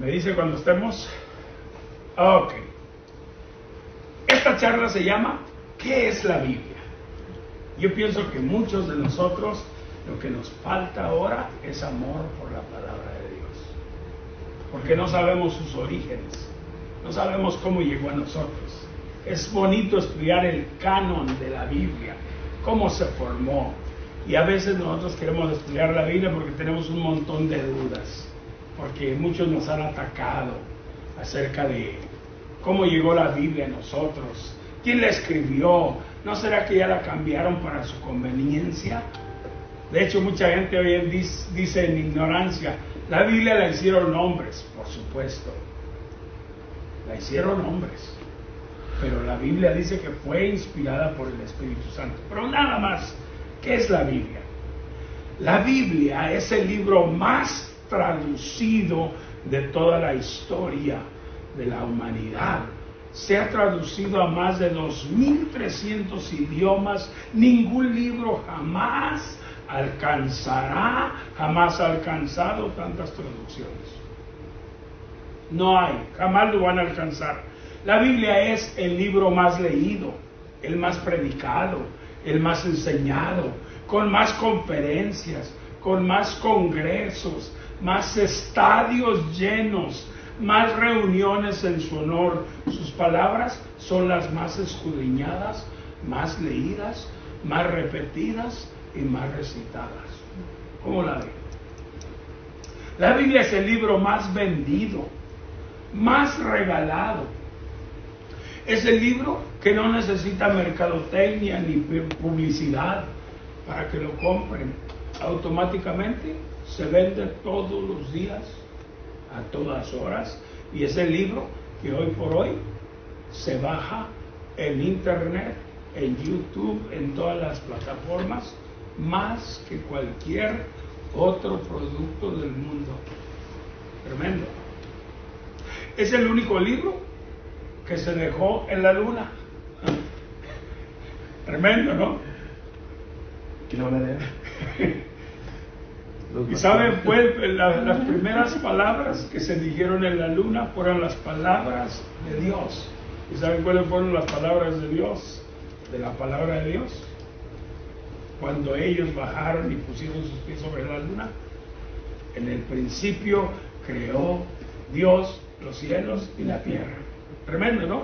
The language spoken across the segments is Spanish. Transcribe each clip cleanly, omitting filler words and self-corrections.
Me dice cuando estemos. Ok. Esta charla se llama ¿qué es la Biblia? Yo pienso que muchos de nosotros lo que nos falta ahora es amor por la palabra de Dios. Porque no sabemos sus orígenes. No sabemos cómo llegó a nosotros. Es bonito estudiar el canon de la Biblia, cómo se formó. Y a veces nosotros queremos estudiar la Biblia porque tenemos un montón de dudas. Porque muchos nos han atacado acerca de cómo llegó la Biblia a nosotros. ¿Quién la escribió? ¿No será que ya la cambiaron para su conveniencia? De hecho, mucha gente hoy dice en ignorancia, la Biblia la hicieron hombres, por supuesto. La hicieron hombres. Pero la Biblia dice que fue inspirada por el Espíritu Santo. Pero nada más, ¿qué es la Biblia? La Biblia es el libro más traducido de toda la historia de la humanidad. Se ha traducido a más de 2.300 idiomas. Ningún libro jamás ha alcanzado tantas traducciones. No hay, jamás lo van a alcanzar. La Biblia es el libro más leído, el más predicado, el más enseñado, con más conferencias, con más congresos, más estadios llenos, más reuniones en su honor. Sus palabras son las más escudriñadas, más leídas, más repetidas y más recitadas. ¿Cómo la ven? La Biblia es el libro más vendido, más regalado. Es el libro que no necesita mercadotecnia ni publicidad para que lo compren. Automáticamente se vende todos los días, a todas horas, y es el libro que hoy por hoy se baja en internet, en YouTube, en todas las plataformas, más que cualquier otro producto del mundo. Tremendo. Es el único libro que se dejó en la luna. Tremendo, ¿no? No me debe. Y saben, pues, las primeras palabras que se dijeron en la luna fueron las palabras de Dios. ¿Y saben cuáles fueron las palabras de Dios? De la palabra de Dios. Cuando ellos bajaron y pusieron sus pies sobre la luna. En el principio creó Dios los cielos y la tierra. Tremendo, ¿no?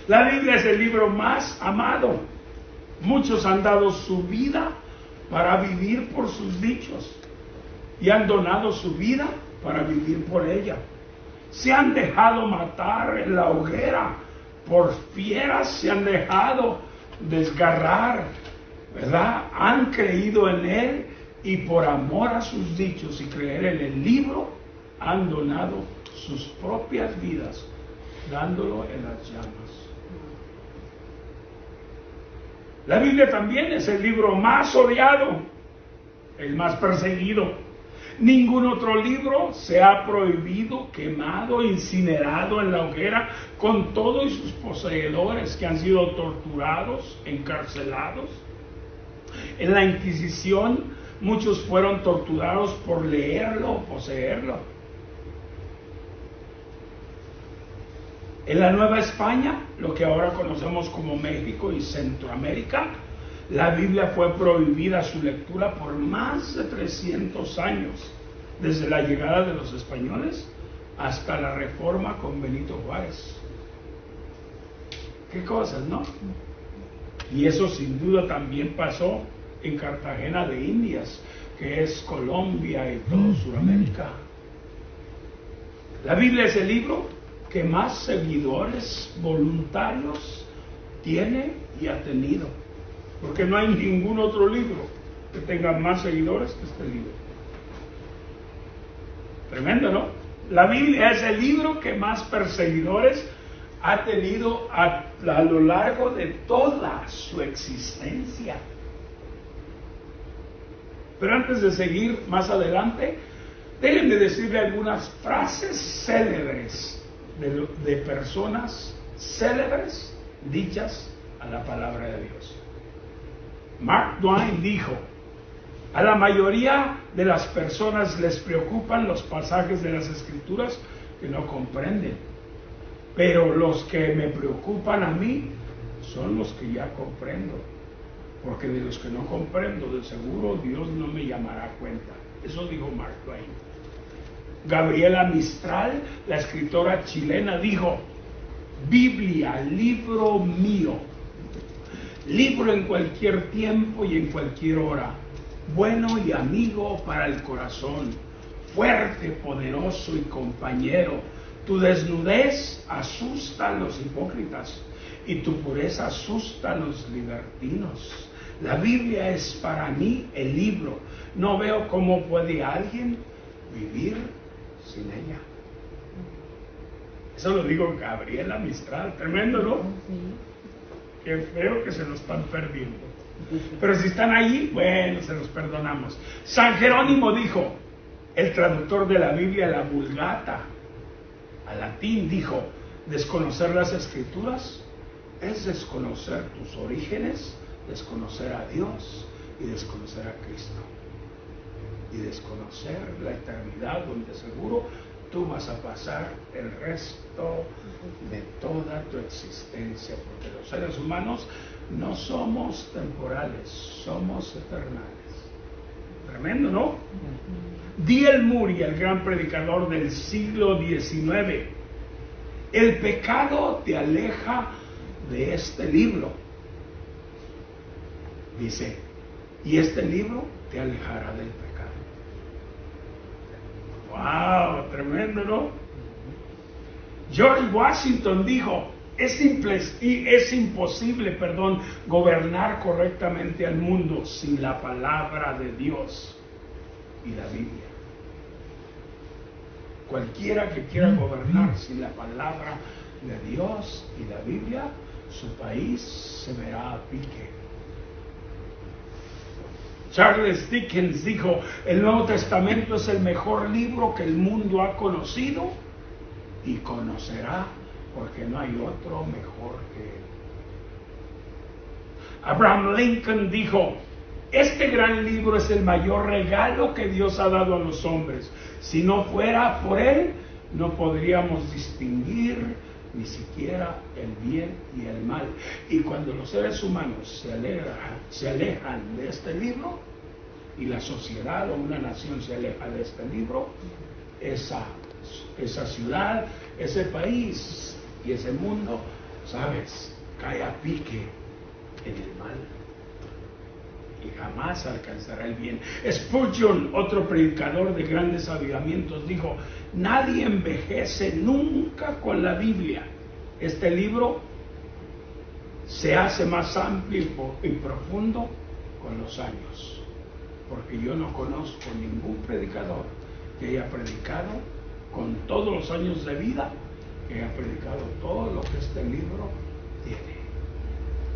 La Biblia es el libro más amado. Muchos han dado su vida para vivir por sus dichos y han donado su vida para vivir por ella. Se han dejado matar en la hoguera por fieras, se han dejado desgarrar, ¿verdad? Han creído en él y por amor a sus dichos y creer en el libro han donado sus propias vidas dándolo en las llamas. La Biblia también es el libro más odiado, el más perseguido. Ningún otro libro se ha prohibido, quemado, incinerado en la hoguera, con todos sus poseedores que han sido torturados, encarcelados. En la Inquisición, muchos fueron torturados por leerlo o poseerlo. En la Nueva España, lo que ahora conocemos como México y Centroamérica, la Biblia fue prohibida su lectura por más de 300 años, desde la llegada de los españoles hasta la Reforma con Benito Juárez. Qué cosas, ¿no? Y eso sin duda también pasó en Cartagena de Indias, que es Colombia y todo Sudamérica. La Biblia es el libro que más seguidores voluntarios tiene y ha tenido, porque no hay ningún otro libro que tenga más seguidores que este libro. Tremendo, ¿no? La Biblia es el libro que más perseguidores ha tenido a lo largo de toda su existencia. Pero antes de seguir más adelante, déjenme decirle algunas frases célebres de personas célebres dichas a la palabra de Dios. Mark Twain dijo: A la mayoría de las personas les preocupan los pasajes de las Escrituras que no comprenden. Pero los que me preocupan a mí son los que ya comprendo. Porque de los que no comprendo, de seguro Dios no me llamará a cuenta. Eso dijo Mark Twain. Gabriela Mistral, la escritora chilena, dijo: Biblia, libro mío, libro en cualquier tiempo y en cualquier hora, bueno y amigo para el corazón, fuerte, poderoso y compañero. Tu desnudez asusta a los hipócritas y tu pureza asusta a los libertinos. La Biblia es para mí el libro. No veo cómo puede alguien vivir sin ella. Eso lo digo Gabriela Mistral. Tremendo, ¿no? Qué feo que se lo están perdiendo. Pero si están allí, bueno, se los perdonamos. San Jerónimo dijo, el traductor de la Biblia, la Vulgata, al latín, dijo: desconocer las Escrituras es desconocer tus orígenes, desconocer a Dios y desconocer a Cristo. Y desconocer la eternidad donde seguro tú vas a pasar el resto de toda tu existencia, porque los seres humanos no somos temporales, somos eternales. Tremendo, ¿no? D.L. Moody, el gran predicador del siglo XIX: el pecado te aleja de este libro, dice, y este libro te alejará del pecado. ¡Wow! Tremendo, ¿no? George Washington dijo: es imposible, gobernar correctamente al mundo sin la palabra de Dios y la Biblia. Cualquiera que quiera gobernar sin la palabra de Dios y la Biblia, su país se verá a pique. Charles Dickens dijo: el Nuevo Testamento es el mejor libro que el mundo ha conocido y conocerá, porque no hay otro mejor que él. Abraham Lincoln dijo: este gran libro es el mayor regalo que Dios ha dado a los hombres. Si no fuera por él, no podríamos distinguir ni siquiera el bien y el mal. Y cuando los seres humanos se alejan de este libro, y la sociedad o una nación se aleja de este libro, esa ciudad, ese país y ese mundo, ¿sabes?, cae a pique en el mal y jamás alcanzará el bien. Spurgeon, otro predicador de grandes avivamientos, dijo: nadie envejece nunca con la Biblia. Este libro se hace más amplio y profundo con los años, porque yo no conozco ningún predicador que haya predicado con todos los años de vida, que haya predicado todo lo que este libro tiene.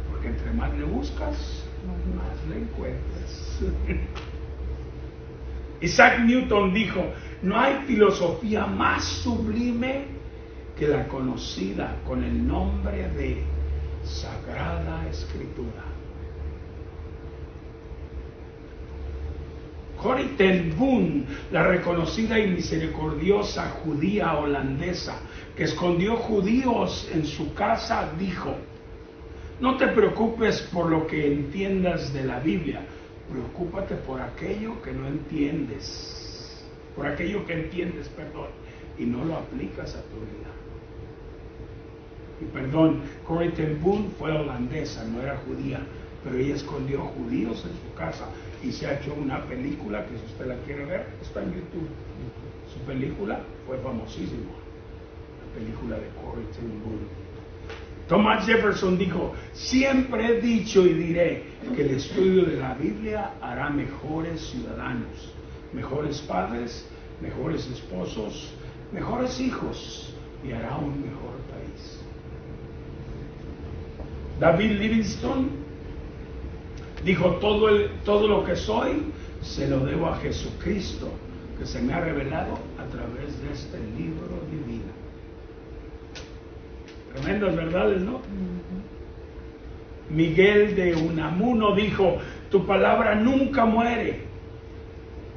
Porque entre más le buscas, más le encuentras. Isaac Newton dijo: no hay filosofía más sublime que la conocida con el nombre de Sagrada Escritura. Corrie ten Boom, la reconocida y misericordiosa judía holandesa que escondió judíos en su casa, dijo: no te preocupes por lo que entiendas de la Biblia, preocúpate por aquello que no entiendes, y no lo aplicas a tu vida. Y Corrie ten Boom fue holandesa, no era judía, pero ella escondió judíos en su casa y se ha hecho una película que, si usted la quiere ver, está en YouTube. Su película fue famosísima, la película de Corrie ten Boom. Thomas Jefferson dijo: siempre he dicho y diré que el estudio de la Biblia hará mejores ciudadanos, mejores padres, mejores esposos, mejores hijos y hará un mejor país. David Livingstone dijo: todo lo que soy se lo debo a Jesucristo, que se me ha revelado a través de este libro divino. Tremendas verdades, ¿no? Miguel de Unamuno dijo: tu palabra nunca muere,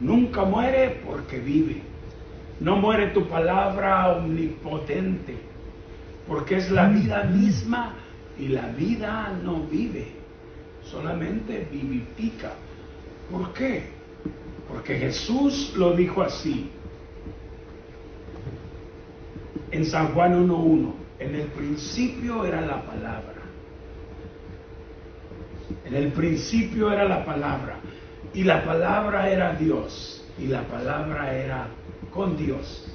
Nunca muere porque vive. No muere tu palabra omnipotente, porque es la vida misma y la vida no vive, solamente vivifica. ¿Por qué? Porque Jesús lo dijo así en San Juan 1:1. En el principio era la palabra. En el principio era la palabra. Y la palabra era Dios. Y la palabra era con Dios.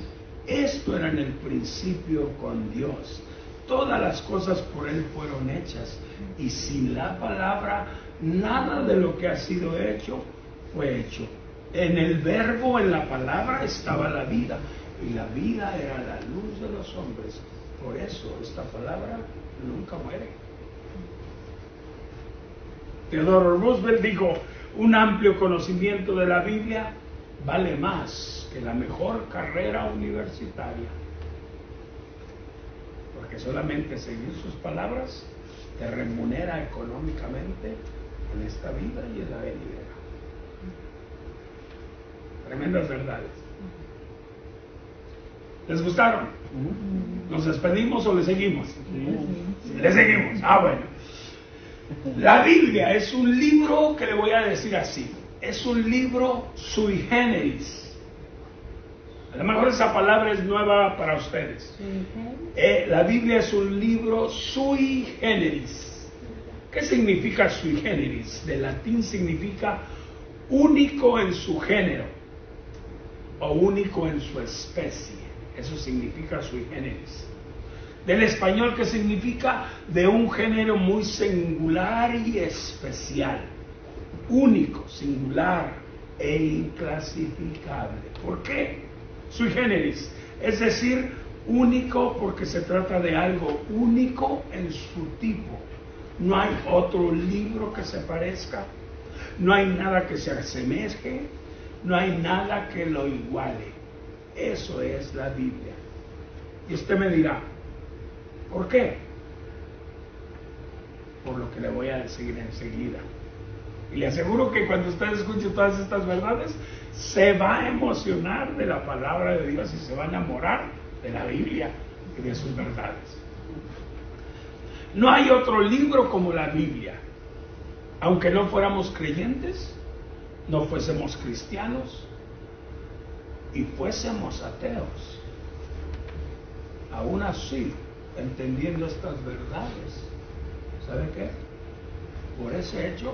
Esto era en el principio con Dios. Todas las cosas por Él fueron hechas. Y sin la palabra, nada de lo que ha sido hecho fue hecho. En el verbo, en la palabra, estaba la vida. Y la vida era la luz de los hombres. Por eso esta palabra nunca muere. Theodore Roosevelt dijo, un amplio conocimiento de la Biblia vale más que la mejor carrera universitaria. Porque solamente seguir sus palabras te remunera económicamente en esta vida y en la venidera. Tremendas verdades. ¿Les gustaron? ¿Nos despedimos o le seguimos? Le seguimos. Bueno. La Biblia es un libro que le voy a decir así. Es un libro sui generis. A lo mejor esa palabra es nueva para ustedes. La Biblia es un libro sui generis. ¿Qué significa sui generis? De latín significa único en su género o único en su especie. Eso significa sui generis. Del español, ¿qué significa? De un género muy singular y especial. Único, singular e inclasificable. ¿Por qué? Sui generis. Es decir, único porque se trata de algo único en su tipo. No hay otro libro que se parezca. No hay nada que se asemeje. No hay nada que lo iguale. Eso es la Biblia. Y usted me dirá, ¿por qué? Por lo que le voy a decir enseguida. Y le aseguro que cuando usted escuche todas estas verdades, se va a emocionar de la palabra de Dios y se va a enamorar de la Biblia y de sus verdades. No hay otro libro como la Biblia. Aunque no fuéramos creyentes, no fuésemos cristianos y fuésemos ateos, aún así, entendiendo estas verdades, ¿sabe qué? Por ese hecho,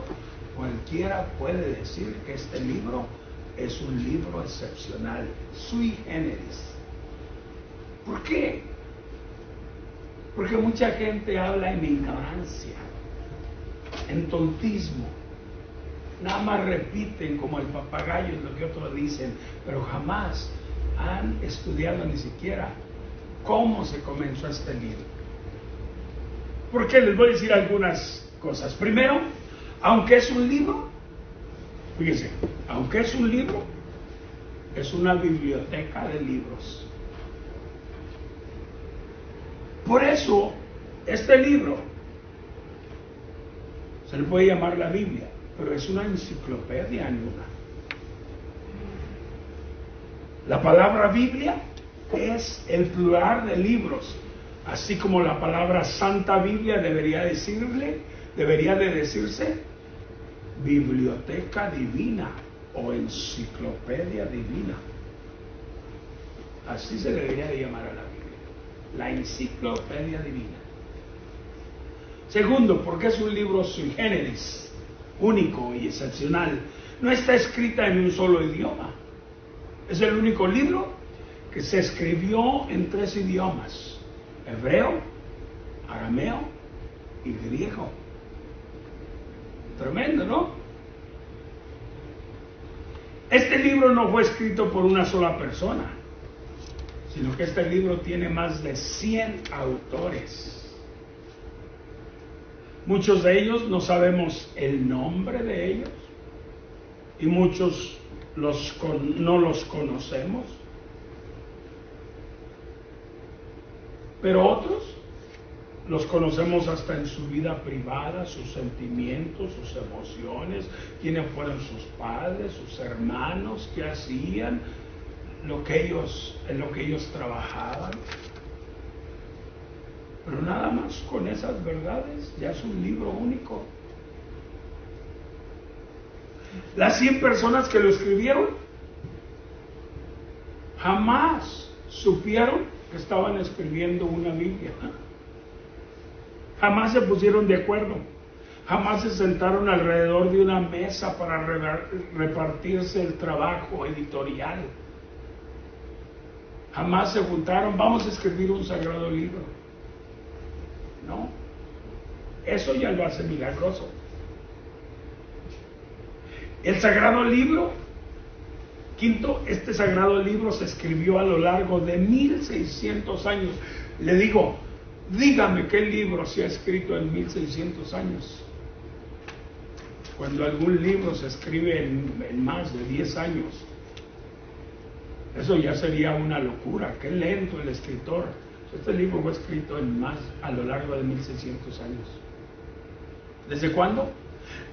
cualquiera puede decir que este libro es un libro excepcional, sui generis. ¿Por qué? Porque mucha gente habla en ignorancia, en tontismo. Nada más repiten como el papagayo lo que otros dicen, pero jamás han estudiado ni siquiera cómo se comenzó este libro. ¿Por qué? Les voy a decir algunas cosas. Primero, aunque es un libro, fíjense, aunque es un libro, es una biblioteca de libros. Por eso, este libro se le puede llamar la Biblia, pero es una enciclopedia en una. La palabra Biblia es el plural de libros, así como la palabra Santa Biblia debería de decirse Biblioteca Divina o Enciclopedia Divina. Así se debería de llamar a la Biblia, la Enciclopedia Divina. Segundo, porque es un libro sui generis, único y excepcional. No está escrita en un solo idioma. Es el único libro que se escribió en 3 idiomas: hebreo, arameo y griego. Tremendo, ¿no? Este libro no fue escrito por una sola persona, sino que este libro tiene más de 100 autores. Muchos de ellos no sabemos el nombre de ellos y muchos no los conocemos, pero otros Los conocemos hasta en su vida privada, sus sentimientos, sus emociones, quiénes fueron sus padres, sus hermanos, qué hacían, en lo que ellos trabajaban. Pero nada más con esas verdades ya es un libro único. Las 100 personas que lo escribieron jamás supieron que estaban escribiendo una Biblia. Jamás se pusieron de acuerdo. Jamás se sentaron alrededor de una mesa para repartirse el trabajo editorial. Jamás se juntaron, vamos a escribir un sagrado libro. No, eso ya lo hace milagroso. El sagrado libro, quinto, este sagrado libro se escribió a lo largo de 1600 años. Le digo, dígame qué libro se ha escrito en 1600 años. Cuando algún libro se escribe en más de 10 años, eso ya sería una locura. Qué lento el escritor. Este libro fue escrito a lo largo de 1600 años. ¿Desde cuándo?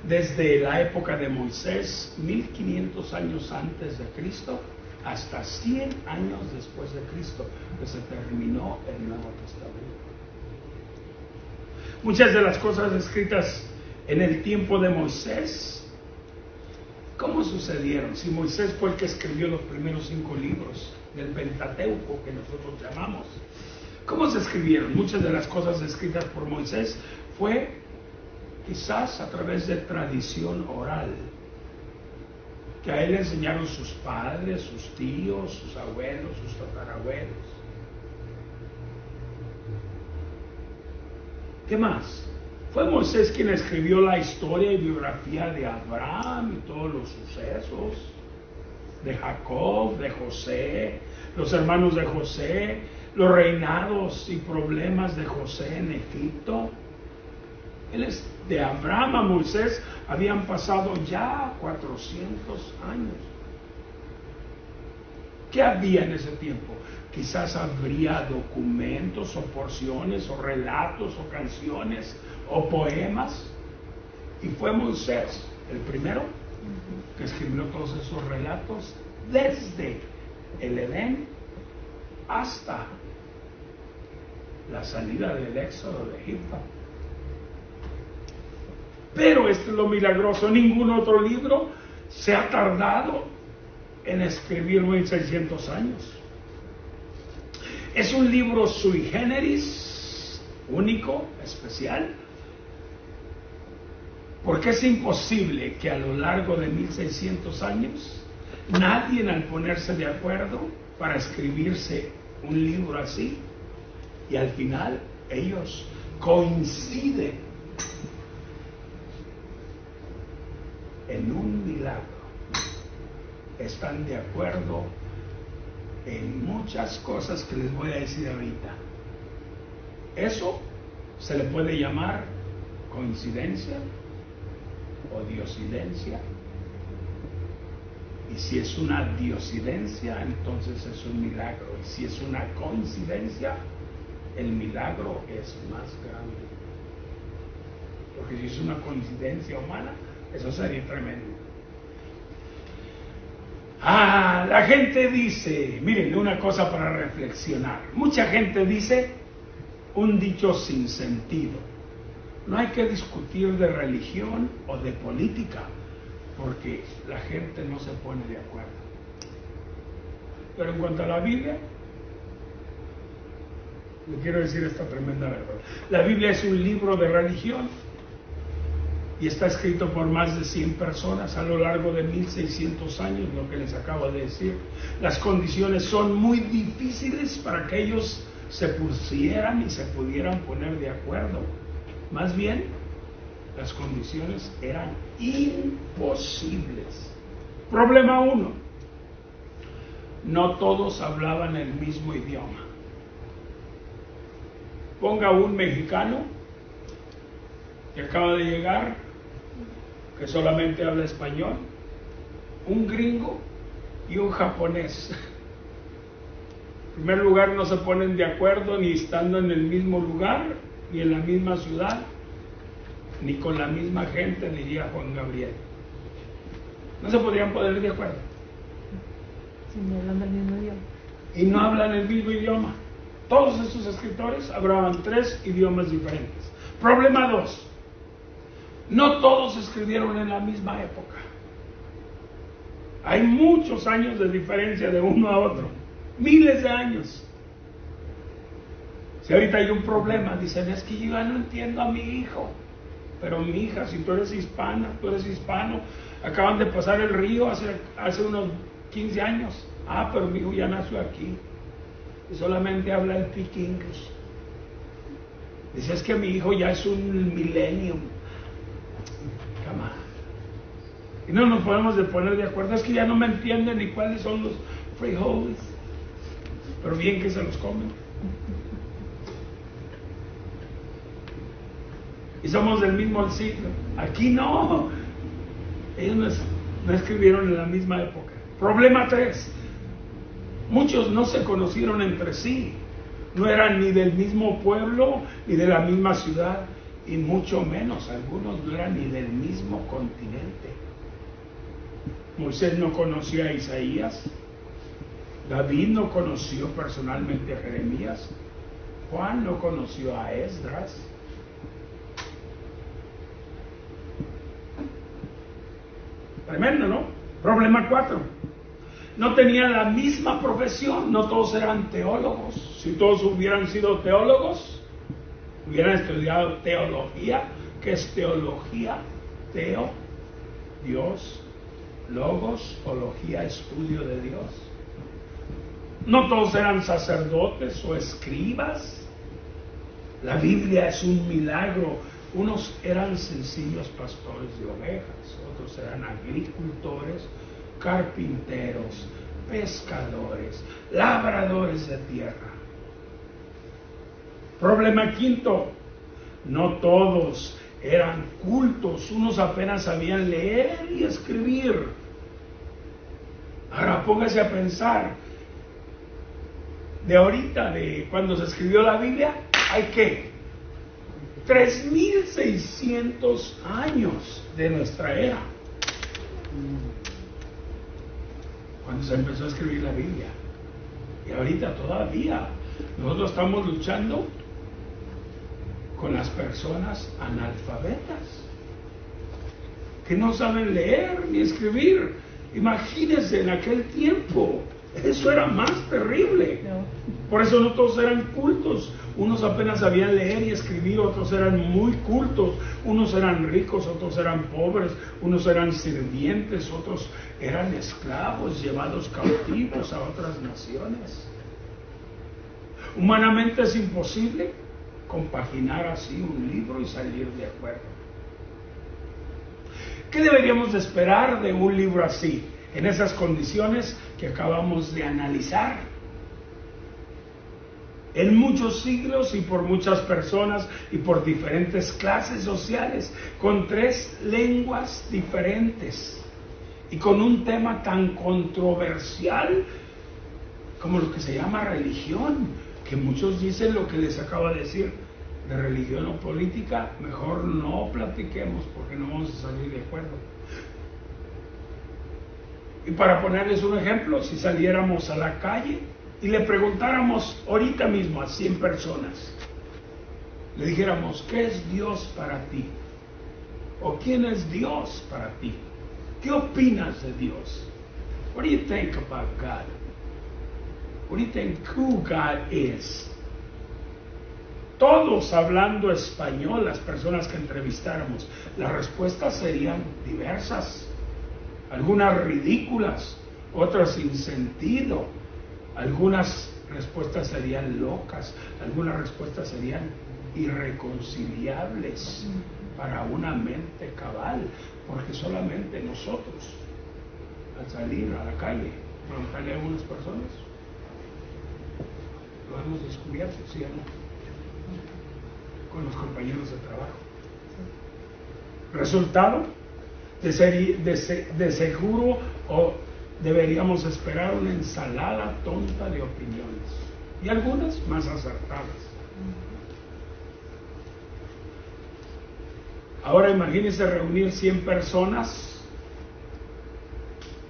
Desde la época de Moisés, 1500 años antes de Cristo, hasta 100 años después de Cristo, que se terminó el Nuevo Testamento. Muchas de las cosas escritas en el tiempo de Moisés, ¿cómo sucedieron? Si Moisés fue el que escribió los primeros 5 libros del Pentateuco, que nosotros llamamos, ¿cómo se escribieron? Muchas de las cosas escritas por Moisés fue quizás a través de tradición oral, que a él le enseñaron sus padres, sus tíos, sus abuelos, sus tatarabuelos. ¿Qué más? Fue Moisés quien escribió la historia y biografía de Abraham y todos los sucesos, de Jacob, de José, los hermanos de José, los reinados y problemas de José en Egipto. De Abraham a Moisés habían pasado ya 400 años. ¿Qué había en ese tiempo? Quizás habría documentos o porciones o relatos o canciones o poemas. Y fue Moisés el primero que escribió todos esos relatos desde el Edén hasta la salida del éxodo de Egipto. Pero esto es lo milagroso, ningún otro libro se ha tardado en escribir 1600 años. Es un libro sui generis, único, especial, porque es imposible que a lo largo de 1600 años nadie, al ponerse de acuerdo para escribirse un libro así, y al final ellos coinciden en un milagro, están de acuerdo en muchas cosas que les voy a decir ahorita. Eso se le puede llamar coincidencia o diosidencia. Y si es una diosidencia, entonces es un milagro. Y si es una coincidencia, el milagro es más grande. Porque si es una coincidencia humana, eso sería tremendo. La gente dice, miren, una cosa para reflexionar. Mucha gente dice un dicho sin sentido. No hay que discutir de religión o de política, porque la gente no se pone de acuerdo. Pero en cuanto a la Biblia, le quiero decir esta tremenda verdad. La Biblia es un libro de religión y está escrito por más de 100 personas a lo largo de 1600 años, lo que les acabo de decir. Las condiciones son muy difíciles para que ellos se pusieran y se pudieran poner de acuerdo. Más bien, las condiciones eran imposibles. Problema 1. No todos hablaban el mismo idioma. Ponga un mexicano que acaba de llegar, que solamente habla español, un gringo y un japonés. En primer lugar, no se ponen de acuerdo ni estando en el mismo lugar, ni en la misma ciudad, ni con la misma gente, diría Juan Gabriel. No se podrían poner de acuerdo. Si no hablan del mismo idioma. Y no hablan el mismo idioma. Todos estos escritores hablaban 3 idiomas diferentes. Problema 2. No todos escribieron en la misma época. Hay muchos años de diferencia de uno a otro. Miles de años. Si ahorita hay un problema, dicen, es que yo ya no entiendo a mi hijo. Pero mi hija, si tú eres hispana, tú eres hispano, acaban de pasar el río hace unos 15 años. Ah, pero mi hijo ya nació aquí. Y solamente habla el Pick English. Dice, es que mi hijo ya es un millennium. Come on. Y no nos podemos poner de acuerdo. Es que ya no me entienden ni cuáles son los frijoles. Pero bien que se los comen. Y somos del mismo siglo. Aquí no. Ellos no escribieron en la misma época. Problema 3. Muchos no se conocieron entre sí. No eran ni del mismo pueblo, ni de la misma ciudad, y mucho menos, algunos no eran ni del mismo continente. Moisés no conocía a Isaías. David no conoció personalmente a Jeremías. Juan no conoció a Esdras. Tremendo, ¿no? Problema 4. No tenían la misma profesión, no todos eran teólogos. Si todos hubieran sido teólogos, hubieran estudiado teología. ¿Qué es teología? Teo, Dios, logos, ología, estudio de Dios. No todos eran sacerdotes o escribas. La Biblia es un milagro. Unos eran sencillos pastores de ovejas, otros eran agricultores, carpinteros, pescadores, labradores de tierra. Problema 5. No todos eran cultos, unos apenas sabían leer y escribir. Ahora póngase a pensar, de ahorita, de cuando se escribió la Biblia, hay que 3.600 años de nuestra era, cuando se empezó a escribir la Biblia. Y ahorita todavía nosotros estamos luchando con las personas analfabetas que no saben leer ni escribir. Imagínense en aquel tiempo, eso era más terrible. Por eso no todos eran cultos. Unos apenas sabían leer y escribir, otros eran muy cultos, unos eran ricos, otros eran pobres, unos eran sirvientes, otros eran esclavos llevados cautivos a otras naciones. Humanamente es imposible compaginar así un libro y salir de acuerdo. ¿Qué deberíamos de esperar de un libro así, en esas condiciones que acabamos de analizar? En muchos siglos y por muchas personas y por diferentes clases sociales, con 3 lenguas diferentes y con un tema tan controversial como lo que se llama religión, que muchos dicen lo que les acabo de decir, de religión o política, mejor no platiquemos porque no vamos a salir de acuerdo. Y para ponerles un ejemplo, si saliéramos a la calle y le preguntáramos ahorita mismo a 100 personas, le dijéramos, ¿qué es Dios para ti? ¿O quién es Dios para ti? ¿Qué opinas de Dios? What do you think about God? What do you think who God is? Todos hablando español, las personas que entrevistáramos, las respuestas serían diversas, algunas ridículas, otras sin sentido. Algunas respuestas serían locas, algunas respuestas serían irreconciliables para una mente cabal, porque solamente nosotros, al salir a la calle, preguntarle a algunas personas, lo hemos descubierto, ¿sí o no? Con los compañeros de trabajo. Resultado, de seguro deberíamos esperar una ensalada tonta de opiniones y algunas más acertadas. Ahora imagínense reunir 100 personas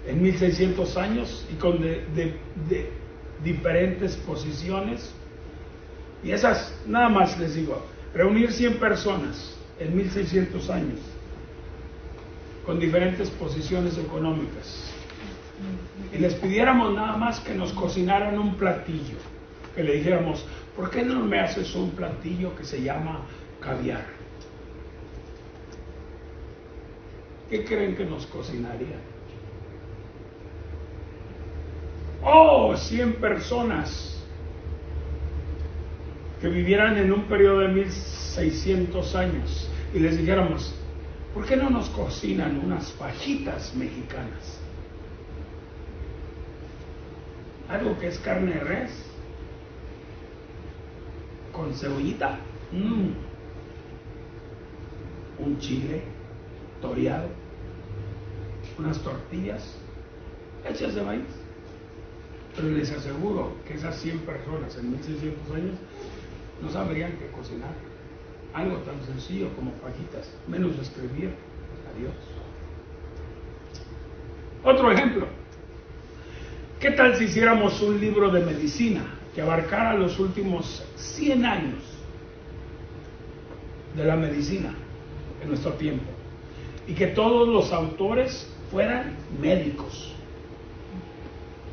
en 1600 años y con de diferentes posiciones. Y esas, nada más les digo, reunir 100 personas en 1600 años con diferentes posiciones económicas y les pidiéramos nada más que nos cocinaran un platillo, que le dijéramos, ¿por qué no me haces un platillo que se llama caviar? ¿Qué creen que nos cocinarían? ¡Oh! 100 personas que vivieran en un periodo de 1600 años y les dijéramos, ¿por qué no nos cocinan unas fajitas mexicanas? Algo que es carne de res con cebollita, un chile toreado, unas tortillas hechas de maíz. Pero les aseguro que esas 100 personas en 1600 años no sabrían qué cocinar. Algo tan sencillo como fajitas, menos escribir a Dios. Otro ejemplo. ¿Qué tal si hiciéramos un libro de medicina que abarcara los últimos 100 años de la medicina en nuestro tiempo? Y que todos los autores fueran médicos,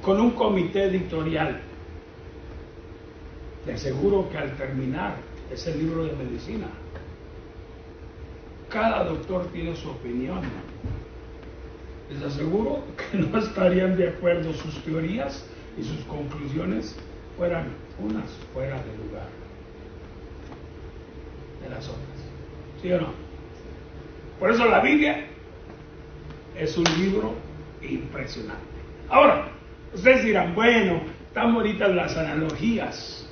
con un comité editorial. Les aseguro que al terminar ese libro de medicina, cada doctor tiene su opinión. Les aseguro que no estarían de acuerdo, sus teorías y sus conclusiones fueran unas fuera de lugar de las otras. ¿Sí o no? Por eso la Biblia es un libro impresionante. Ahora, ustedes dirán, bueno, están bonitas las analogías,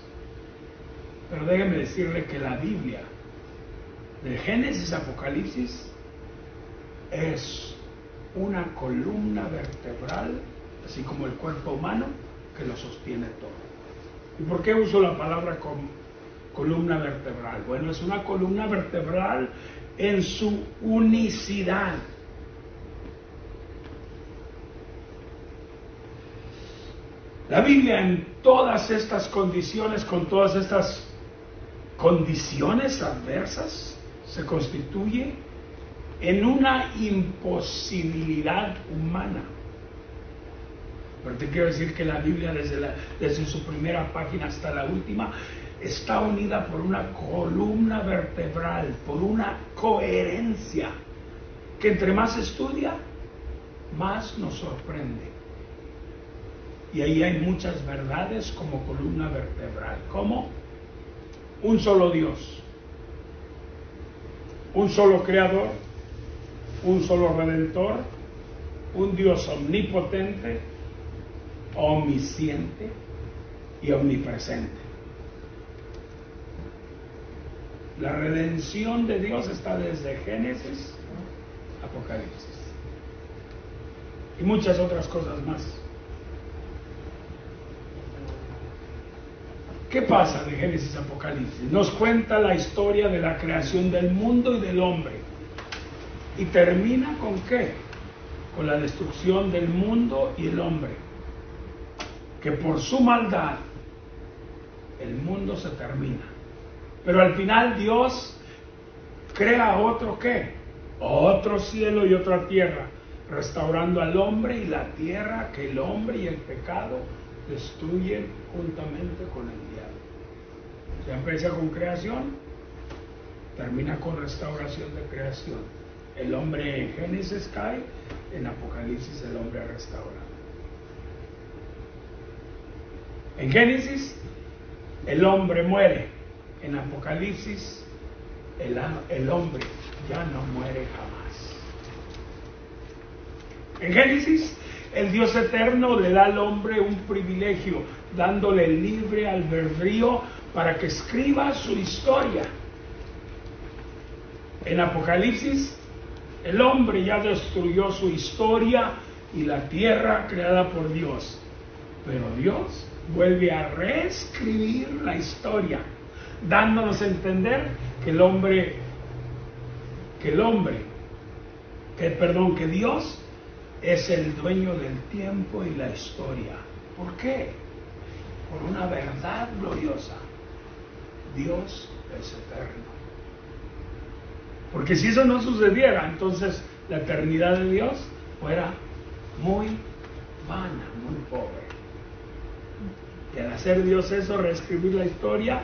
pero déjenme decirle que la Biblia, de Génesis a Apocalipsis, es una columna vertebral, así como el cuerpo humano, que lo sostiene todo. ¿Y por qué uso la palabra columna vertebral? Bueno, es una columna vertebral en su unicidad. La Biblia en todas estas condiciones, con todas estas condiciones adversas, se constituye en una imposibilidad humana. Pero te quiero decir que la Biblia desde su primera página hasta la última está unida por una columna vertebral, por una coherencia que entre más se estudia, más nos sorprende. Y ahí hay muchas verdades como columna vertebral, como un solo Dios, un solo Creador, un solo Redentor, un Dios omnipotente, omnisciente y omnipresente. La redención de Dios está desde Génesis a Apocalipsis y muchas otras cosas más. ¿Qué pasa de Génesis a Apocalipsis? Nos cuenta la historia de la creación del mundo y del hombre. ¿Y termina con qué? Con la destrucción del mundo y el hombre. Que por su maldad el mundo se termina. Pero al final Dios crea otro ¿qué? Otro cielo y otra tierra, restaurando al hombre y la tierra que el hombre y el pecado destruyen juntamente con el diablo. Se empieza con creación, termina con restauración de creación. El hombre en Génesis cae, en Apocalipsis el hombre es restaurado. En Génesis el hombre muere, en Apocalipsis el hombre ya no muere jamás. En Génesis el Dios eterno le da al hombre un privilegio, dándole libre albedrío para que escriba su historia. En Apocalipsis, el hombre ya destruyó su historia y la tierra creada por Dios. Pero Dios vuelve a reescribir la historia, dándonos a entender que el hombre que que Dios es el dueño del tiempo y la historia. ¿Por qué? Por una verdad gloriosa. Dios es eterno. Porque si eso no sucediera, entonces la eternidad de Dios fuera muy vana, muy pobre. Y al hacer Dios eso, reescribir la historia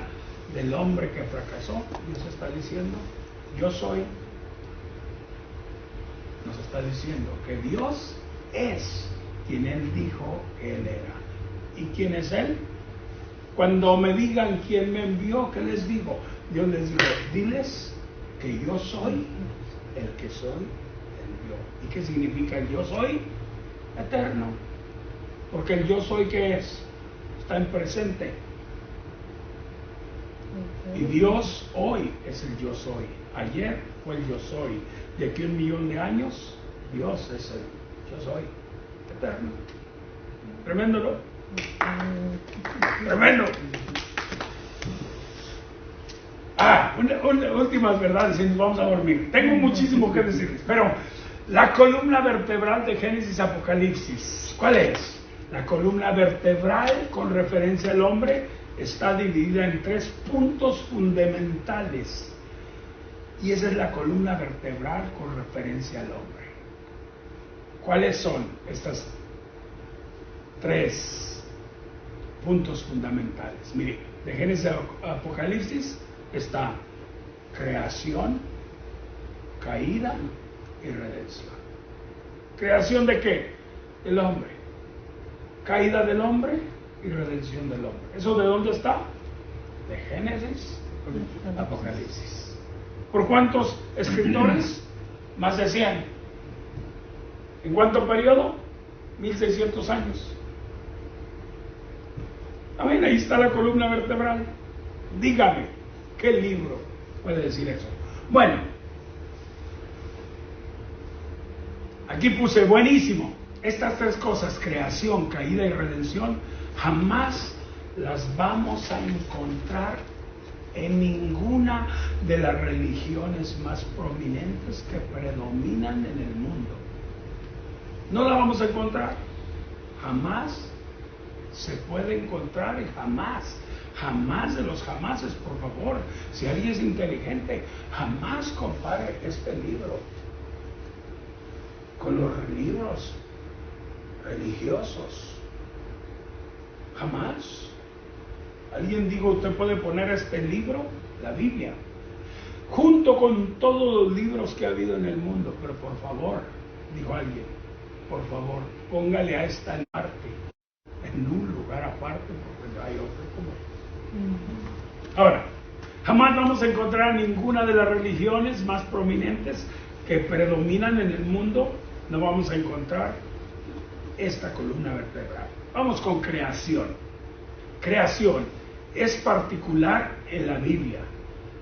del hombre que fracasó, Dios está diciendo, yo soy. Nos está diciendo que Dios es quien Él dijo que Él era. ¿Y quién es Él? Cuando me digan quién me envió, ¿qué les digo? Yo les digo, diles que yo soy el que soy envió. ¿Y qué significa el yo soy? Eterno. Porque el yo soy, ¿qué es? Está en presente. Y Dios hoy es el yo soy. Ayer fue el yo soy. De aquí a 1.000.000 de años, Dios es el yo soy. Eterno. Tremendo, ¿no? Tremendo. Últimas verdades y nos vamos a dormir. Tengo muchísimo que decirles, pero la columna vertebral de Génesis Apocalipsis, ¿cuál es? La columna vertebral con referencia al hombre está dividida en 3 puntos fundamentales. Y esa es la columna vertebral con referencia al hombre. ¿Cuáles son estas 3 puntos fundamentales? Mire, de Génesis a Apocalipsis está creación, caída y redención. ¿Creación de qué? Del hombre. Caída del hombre y redención del hombre. ¿Eso de dónde está? De Génesis a Apocalipsis. ¿Por cuántos escritores? Más de 100. ¿En cuánto periodo? 1600 años. Amén, ahí está la columna vertebral. Dígame, ¿qué libro puede decir eso? Bueno, aquí puse buenísimo. Estas 3 cosas, creación, caída y redención, jamás las vamos a encontrar en ninguna de las religiones más prominentes que predominan en el mundo. No la vamos a encontrar. Jamás se puede encontrar y jamás de los jamases, por favor. Si alguien es inteligente, jamás compare este libro con los libros religiosos. Jamás. Alguien dijo, usted puede poner este libro, la Biblia, junto con todos los libros que ha habido en el mundo, pero por favor, dijo alguien, por favor, póngale a esta en parte, en un lugar aparte, porque no hay otro como. Ahora, jamás vamos a encontrar ninguna de las religiones más prominentes que predominan en el mundo, no vamos a encontrar esta columna vertebral. Vamos con creación. Creación es particular en la Biblia.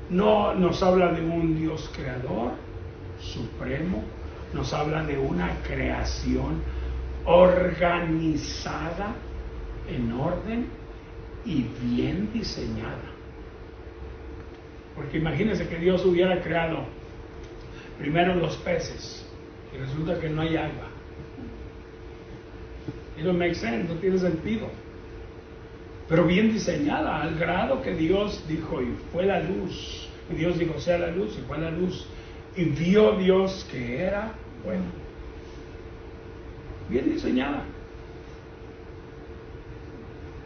No nos habla de un Dios creador supremo, nos habla de una creación organizada, en orden y bien diseñada. Porque imagínense que Dios hubiera creado primero los peces y resulta que no hay agua. It don't make sense, no tiene sentido. Pero bien diseñada, al grado que Dios dijo, y fue la luz. Y Dios dijo, sea la luz, y fue la luz. Y vio Dios que era bueno. Bien diseñada.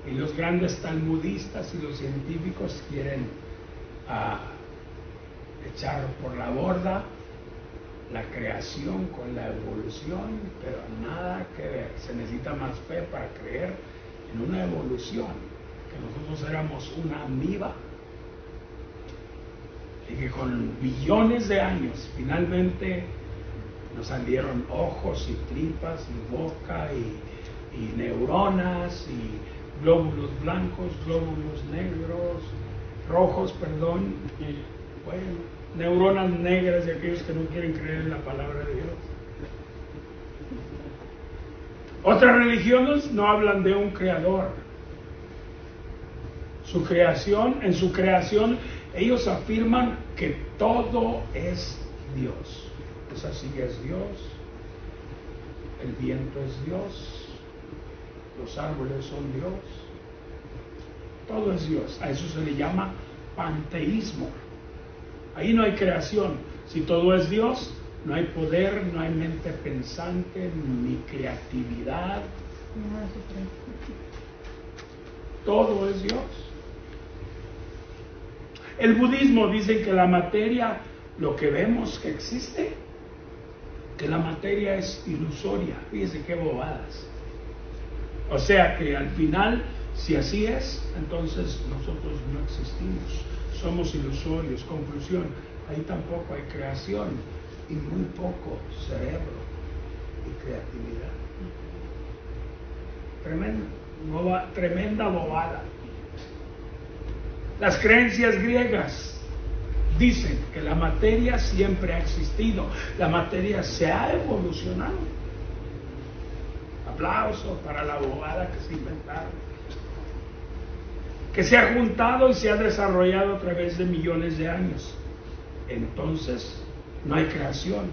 Y los grandes talmudistas y los científicos quieren echar por la borda la creación con la evolución, pero nada que ver. Se necesita más fe para creer en una evolución, que nosotros éramos una amiba y que con billones de años finalmente nos salieron ojos y tripas y boca y neuronas y glóbulos blancos, glóbulos negros, rojos, perdón, y bueno, neuronas negras de aquellos que no quieren creer en la palabra de Dios. Otras religiones no hablan de un creador. En su creación, ellos afirman que todo es Dios. Esa silla es Dios, el viento es Dios, los árboles son Dios, todo es Dios. A eso se le llama panteísmo. Ahí no hay creación. Si todo es Dios, no hay poder, no hay mente pensante, ni creatividad. Todo es Dios. El budismo dice que la materia, lo que vemos que existe, que la materia es ilusoria. Fíjense qué bobadas. O sea que al final, si así es, entonces nosotros no existimos. Somos ilusorios. Conclusión, ahí tampoco hay creación y muy poco cerebro y creatividad. Tremenda bobada. Las creencias griegas dicen que la materia siempre ha existido, la materia se ha evolucionado. Aplauso para la bobada que se inventaron, que se ha juntado y se ha desarrollado a través de millones de años. Entonces no hay creación.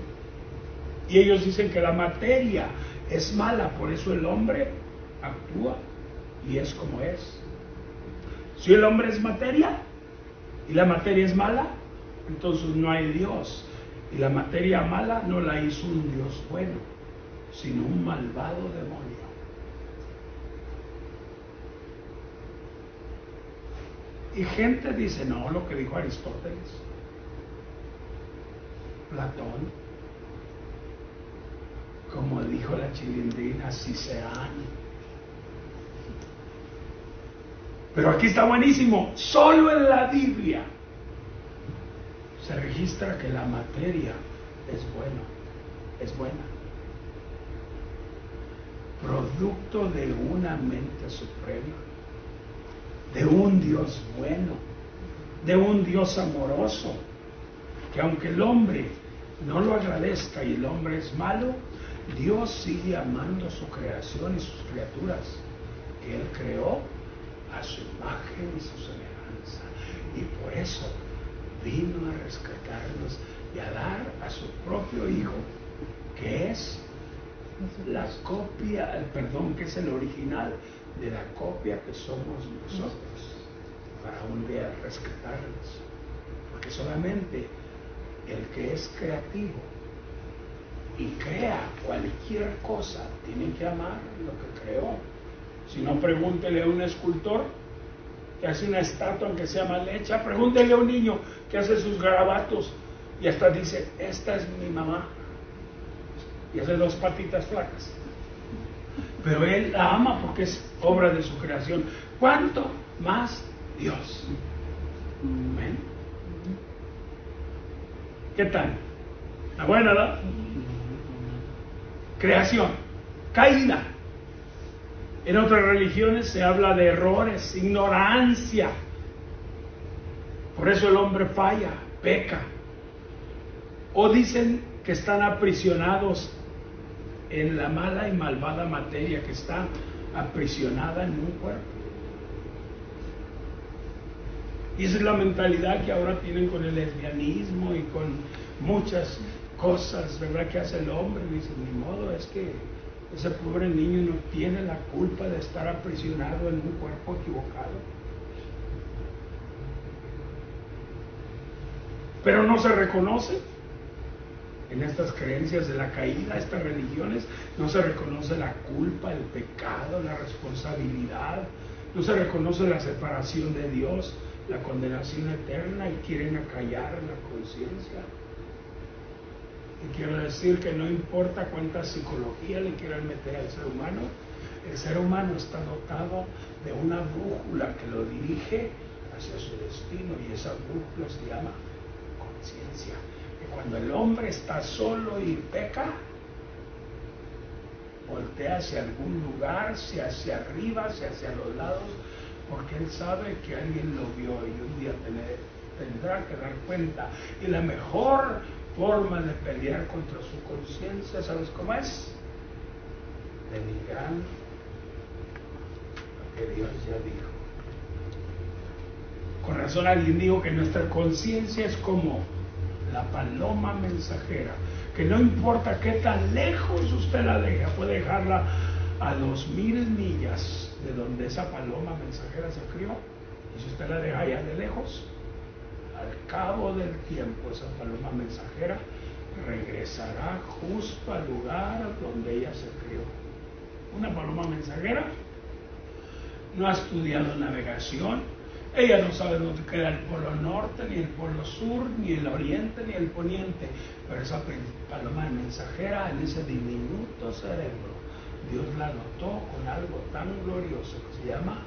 Y ellos dicen que la materia es mala, por eso el hombre actúa y es como es. Si el hombre es materia y la materia es mala, entonces no hay Dios. Y la materia mala no la hizo un Dios bueno, sino un malvado demonio. Y gente dice, no, lo que dijo Aristóteles, Platón, como dijo la Chilindrina, así sean. Pero aquí está buenísimo, solo en la Biblia se registra que la materia es buena, producto de una mente suprema, de un Dios bueno, de un Dios amoroso, que aunque el hombre no lo agradezca y el hombre es malo, Dios sigue amando su creación y sus criaturas que Él creó a su imagen y su semejanza, y por eso vino a rescatarnos y a dar a su propio Hijo, que es la copia, que es el original de la copia que somos nosotros, para un día rescatarnos, porque solamente el que es creativo y crea cualquier cosa tiene que amar lo que creó. Si no, pregúntele a un escultor que hace una estatua, aunque sea mal hecha. Pregúntele a un niño que hace sus garabatos y hasta dice, esta es mi mamá, y hace 2 patitas flacas. Pero él la ama porque es obra de su creación. ¿Cuánto más Dios? ¿Ven? ¿Qué tal? ¿Está buena, no? Creación, caída. En otras religiones se habla de errores, ignorancia. Por eso el hombre falla, peca. O dicen que están aprisionados en la mala y malvada materia que está aprisionada en un cuerpo. Y esa es la mentalidad que ahora tienen con el lesbianismo y con muchas cosas, ¿verdad?, que hace el hombre. Dicen, ni modo, es que ese pobre niño no tiene la culpa de estar aprisionado en un cuerpo equivocado. Pero no se reconoce en estas creencias de la caída, estas religiones, no se reconoce la culpa, el pecado, la responsabilidad, no se reconoce la separación de Dios, la condenación eterna, y quieren acallar la conciencia. Y quiero decir que no importa cuánta psicología le quieran meter al ser humano, el ser humano está dotado de una brújula que lo dirige hacia su destino, y esa brújula se llama conciencia. Que cuando el hombre está solo y peca, voltea hacia algún lugar, sea hacia arriba, sea hacia los lados, porque él sabe que alguien lo vio y un día tendrá que dar cuenta. Y la mejor forma de pelear contra su conciencia, ¿sabes cómo es? Denigrando lo que Dios ya dijo. Con razón alguien dijo que nuestra conciencia es como la paloma mensajera, que no importa qué tan lejos usted la deja, puede dejarla a 2000 millas de donde esa paloma mensajera se crió, y si usted la deja allá de lejos, al cabo del tiempo esa paloma mensajera regresará justo al lugar donde ella se crió. Una paloma mensajera no ha estudiado navegación, ella no sabe dónde queda el polo norte, ni el polo sur, ni el oriente, ni el poniente, pero esa paloma mensajera, en ese diminuto cerebro, Dios la dotó con algo tan glorioso que se llama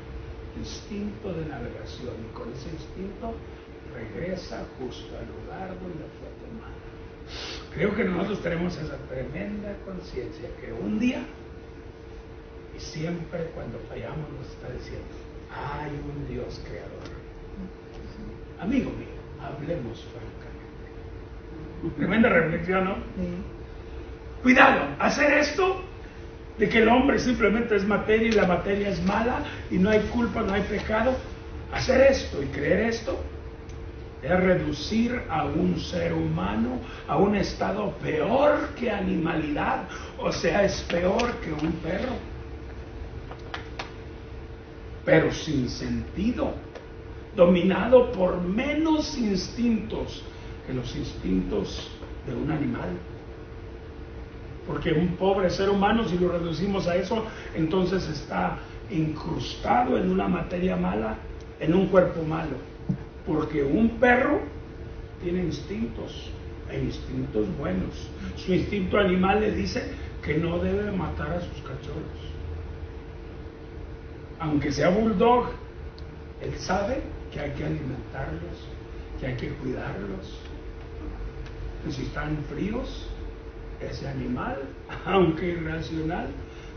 instinto de navegación, y con ese instinto regresa justo al lugar donde fue tomada. Creo que nosotros tenemos esa tremenda conciencia que un día y siempre cuando fallamos nos está diciendo: hay un Dios creador. Amigo mío, hablemos francamente. Tremenda reflexión, ¿no? Sí. Cuidado, hacer esto de que el hombre simplemente es materia y la materia es mala y no hay culpa, no hay pecado. Hacer esto y creer esto es reducir a un ser humano a un estado peor que animalidad, o sea, es peor que un perro, pero sin sentido, dominado por menos instintos que los instintos de un animal. Porque un pobre ser humano, si lo reducimos a eso, entonces está incrustado en una materia mala, en un cuerpo malo. Porque un perro tiene instintos, e instintos buenos. Su instinto animal le dice que no debe matar a sus cachorros. Aunque sea bulldog, él sabe que hay que alimentarlos, que hay que cuidarlos. Y si están fríos, ese animal, aunque irracional,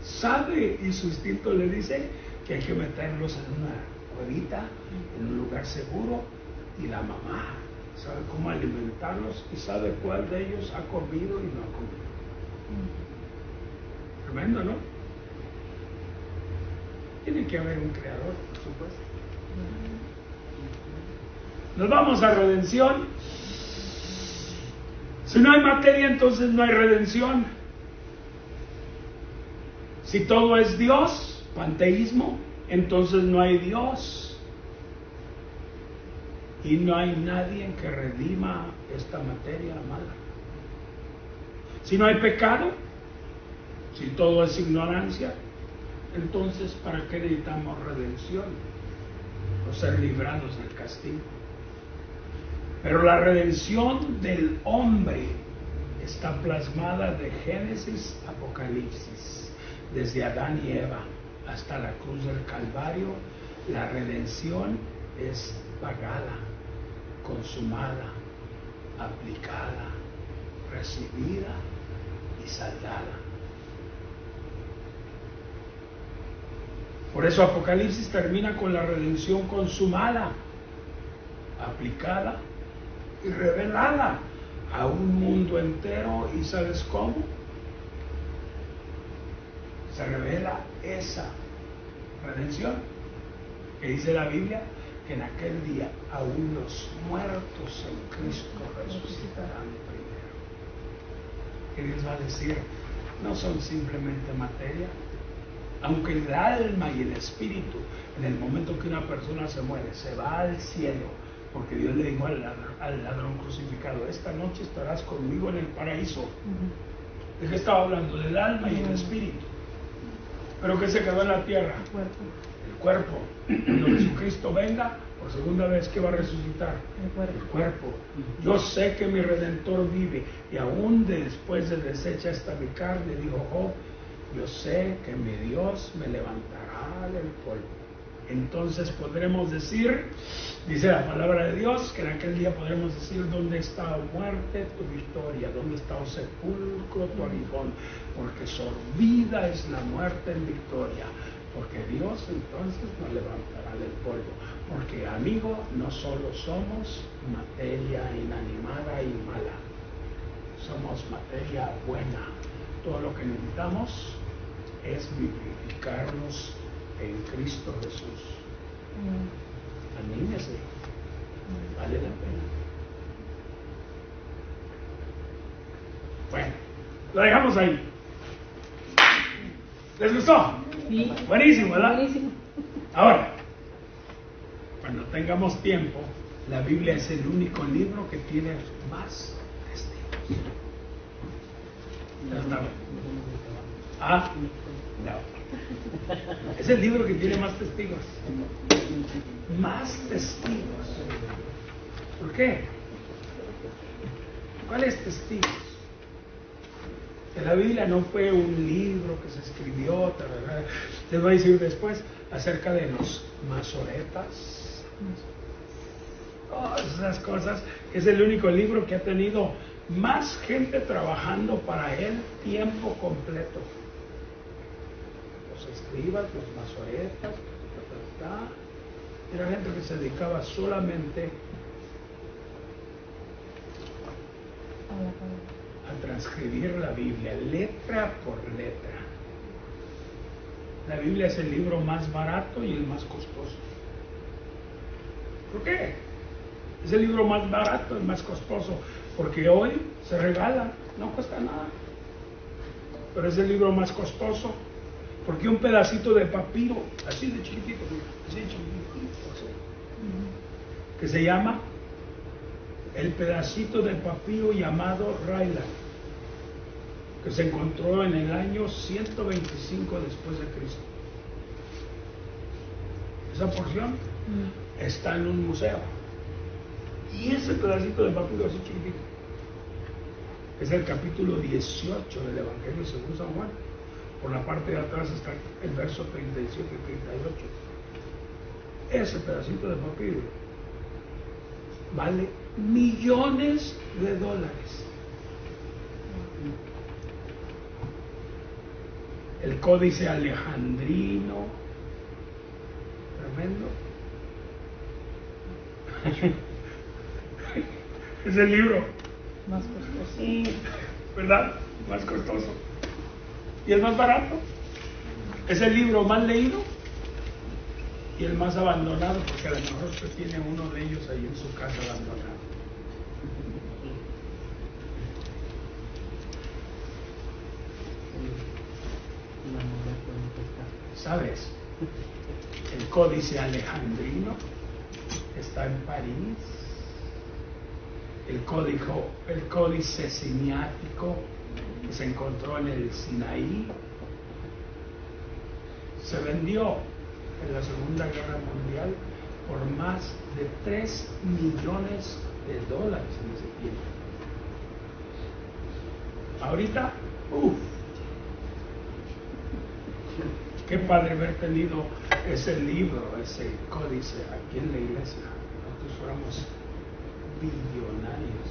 sabe, y su instinto le dice que hay que meterlos en una cuevita, en un lugar seguro, y la mamá sabe cómo alimentarlos y sabe cuál de ellos ha comido y no ha comido. Tremendo, ¿no? Tiene que haber un creador, por supuesto. Nos vamos a redención. Si no hay materia, entonces no hay redención. Si todo es Dios, panteísmo, entonces no hay Dios. Y no hay nadie que redima esta materia mala. Si no hay pecado, si todo es ignorancia, entonces ¿para qué necesitamos redención? O ser librados del castigo. Pero la redención del hombre está plasmada de Génesis a Apocalipsis, desde Adán y Eva hasta la cruz del Calvario. La redención es pagada, consumada, aplicada, recibida y saldada. Por eso Apocalipsis termina con la redención consumada, aplicada y revelada a un mundo entero. ¿Y sabes cómo? Se revela esa redención que dice la Biblia, que en aquel día aún los muertos en Cristo resucitarán primero. ¿Qué Dios va a decir? No son simplemente materia, aunque el alma y el espíritu, en el momento que una persona se muere, se va al cielo, porque Dios le dijo al ladrón crucificado: esta noche estarás conmigo en el paraíso. ¿De qué estaba hablando? Del alma y el espíritu. ¿Pero qué se quedó en la tierra? El cuerpo. Cuando Jesucristo venga por segunda vez, ¿qué va a resucitar? El cuerpo. Yo sé que mi Redentor vive, y aún después de deshecha esta mi carne, dijo Job, yo sé que mi Dios me levantará del polvo. Entonces podremos decir, dice la palabra de Dios, que en aquel día podremos decir: ¿dónde está, oh muerte, tu victoria? ¿Dónde está, oh sepulcro, tu aguijón? Porque sorbida es la muerte en victoria. Porque Dios entonces nos levantará del polvo. Porque, amigo, no solo somos materia inanimada y mala, somos materia buena. Todo lo que necesitamos es vivificarnos en Cristo Jesús. Anímese, vale la pena. Lo dejamos ahí. ¿Les gustó? Sí. Buenísimo, ¿verdad? Buenísimo. Ahora, cuando tengamos tiempo, la Biblia es el único libro que tiene más testigos. ¿Ya está? Ah, no. Es el libro que tiene más testigos. Más testigos. ¿Por qué? ¿Cuáles testigos? Que la Biblia no fue un libro que se escribió, te voy a decir después acerca de los masoretas. Todas esas cosas. Es el único libro que ha tenido más gente trabajando para él tiempo completo. Los escribas, los masoretas, era gente que se dedicaba solamente a transcribir la Biblia, letra por letra. La Biblia es el libro más barato y el más costoso. ¿Por qué? Es el libro más barato y más costoso, porque hoy se regala, no cuesta nada. Pero es el libro más costoso, porque un pedacito de papiro, así de chiquitito, así de chiquitito, así, que se llama el pedacito de papiro llamado Ryland, que se encontró en el año 125 después de Cristo. Esa porción está en un museo. Y ese pedacito de papiro así chiquitito es el capítulo 18 del Evangelio según San Juan. Por la parte de atrás está el verso 37 y 38. Ese pedacito de papiro vale millones de dólares. El Códice Alejandrino, tremendo. Es el libro Más costoso. ¿verdad? Más costoso. Y el más barato. Es el libro más leído y el más abandonado, porque a lo mejor usted tiene uno de ellos ahí en su casa abandonado. ¿Sabes? El Códice Alejandrino está en París. El Códice Siniático que se encontró en el Sinaí se vendió en la Segunda Guerra Mundial por más de 3 millones de dólares en ese tiempo. Ahorita, qué padre haber tenido ese libro, ese códice aquí en la iglesia. Nosotros fuéramos billonarios.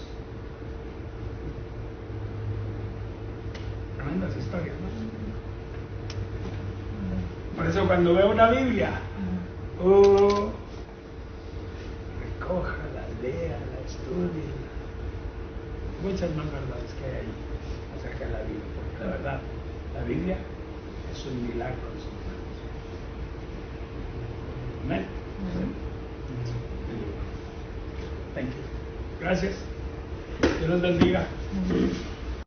Tremendas historias, ¿no? Por eso cuando veo una Biblia, recójala, léala, estudie. Muchas más verdades que hay ahí acerca de la Biblia, porque la verdad, la Biblia es un milagro de sus manos. Amén. Thank you. Gracias. Dios los bendiga.